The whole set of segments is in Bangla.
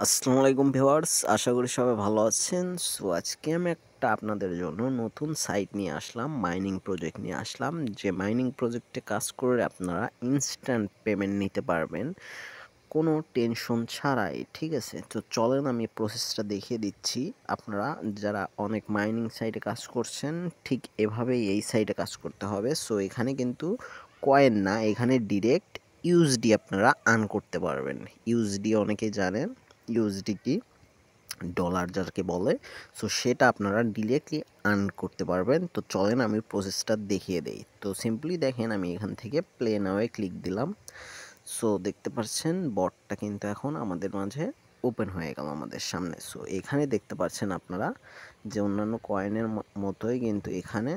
আসসালামু আলাইকুম ভিউয়ার্স, আশা করি সবাই ভালো আছেন। সো আজকে আমি একটা আপনাদের জন্য নতুন সাইট নিয়ে আসলাম, মাইনিং প্রজেক্ট নিয়ে আসলাম। যে মাইনিং প্রজেক্টে কাজ করে আপনারা ইনস্ট্যান্ট পেমেন্ট নিতে পারবেন কোনো টেনশন ছাড়াই, ঠিক আছে? তো চলেন আমি প্রসেসটা দেখিয়ে দিচ্ছি। আপনারা যারা অনেক মাইনিং সাইটে কাজ করছেন, ঠিক এভাবেই এই সাইটে কাজ করতে হবে। সো এখানে কিন্তু কয়েন না, এখানে ডিরেক্ট ইউএসডি আপনারা আর্ন করতে পারবেন। ইউএসডি অনেকেই জানেন, ইউএসডি কি, ডলার যাকে বলে। সো সেটা আপনারা ডিরেক্টলি আর্ন করতে পারবেন। তো চলেন আমি প্রসেসটা দেখিয়ে দেই। তো সিম্পলি দেখেন, আমি এখান থেকে প্লে নাওয়ে ক্লিক দিলাম। সো দেখতে পাচ্ছেন বটটা কিন্তু এখন আমাদের মাঝে ওপেন হয়ে গেল আমাদের সামনে। সো এখানে দেখতে পাচ্ছেন আপনারা যে অন্যান্য কয়েনের মতোই কিন্তু এখানে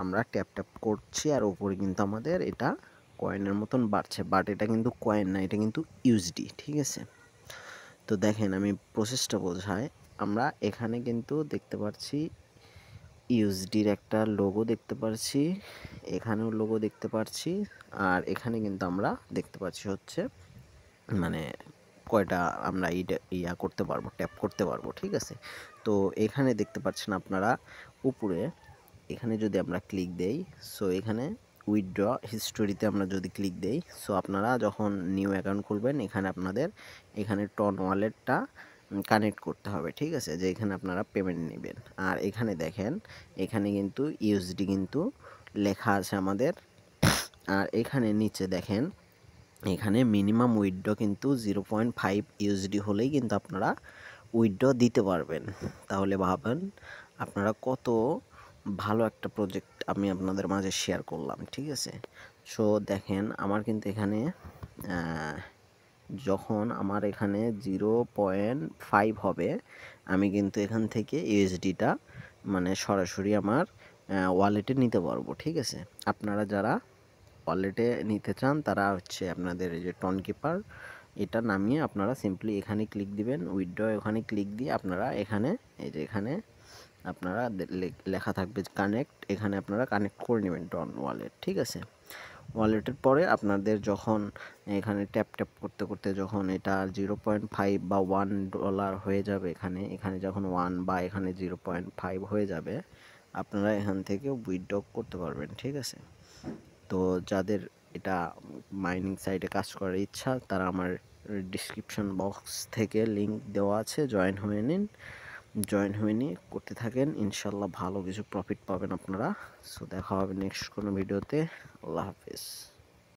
আমরা ট্যাপ ট্যাপ করছি আর উপরে কিন্তু আমাদের এটা কয়েনের মতন বাড়ছে, বাট এটা কিন্তু কয়েন না, এটা কিন্তু ইউএসডি, ঠিক আছে? তো দেখেন আমি প্রসেসটা বোঝাই। আমরা এখানে কিন্তু দেখতে পাচ্ছি ইউএসডির একটা লোগো দেখতে পাচ্ছি, এখানেও লোগো দেখতে পাচ্ছি, আর এখানে কিন্তু আমরা দেখতে পাচ্ছি হচ্ছে মানে কয়টা আমরা ইয়া করতে পারবো, ট্যাপ করতে পারবো, ঠিক আছে? তো এখানে দেখতে পাচ্ছেন আপনারা উপরে, এখানে যদি আমরা ক্লিক দেই, সো এখানে উইথড্র হিস্টোরিতে আমরা যদি ক্লিক দেই, সো আপনারা যখন নিউ অ্যাকাউন্ট খুলবেন এখানে আপনাদের এখানে টন ওয়ালেটটা কানেক্ট করতে হবে, ঠিক আছে? যে এখানে আপনারা পেমেন্ট নেবেন। আর এখানে দেখেন, এখানে কিন্তু ইউএসডি কিন্তু লেখা আছে আমাদের। আর এখানে নিচে দেখেন, এখানে মিনিমাম উইথড্র কিন্তু 0.5 ইউএসডি হলেই কিন্তু আপনারা উইথড্র দিতে পারবেন। তাহলে ভাবেন আপনারা কত ভালো একটা প্রজেক্ট আমি আপনাদের মাঝে শেয়ার করলাম, ঠিক আছে? সো দেখেন আমার কিন্তু এখানে যখন আমার এখানে 0.5 হবে, আমি কিন্তু এখান থেকে ইউএসডিটা মানে সরাসরি আমার ওয়ালেটে নিতে পারবো, ঠিক আছে? আপনারা যারা ওয়ালেটে নিতে চান তারা হচ্ছে আপনাদের এই যে টন কিপার, এটা নামিয়ে আপনারা সিম্পলি এখানে ক্লিক দিবেন, উইথড্র ওখানে ক্লিক দিয়ে আপনারা এখানে এই যে এখানে আপনারা লেখা থাকবে কানেক্ট, এখানে আপনারা কানেক্ট করে নেবেন টন ওয়ালেট, ঠিক আছে? ওয়ালেটের পরে আপনাদের যখন এখানে ট্যাপ ট্যাপ করতে করতে যখন এটা 0.5 বা $1 হয়ে যাবে, এখানে এখানে যখন 1 বা এখানে 0.5 হয়ে যাবে, আপনারা এখান থেকে উইথড্র করতে পারবেন, ঠিক আছে? তো যাদের এটা মাইনিং সাইটে কাজ করার ইচ্ছা, তারা আমার ডিসক্রিপশন বক্স থেকে লিংক দেওয়া আছে, জয়েন হয়ে নিন। জয়েন হয়ে নিয়ে করতে থাকেন, ইনশাল্লাহ ভালো কিছু প্রফিট পাবেন আপনারা। সো দেখা হবে নেক্সট কোনো ভিডিওতে। আল্লাহ হাফিজ।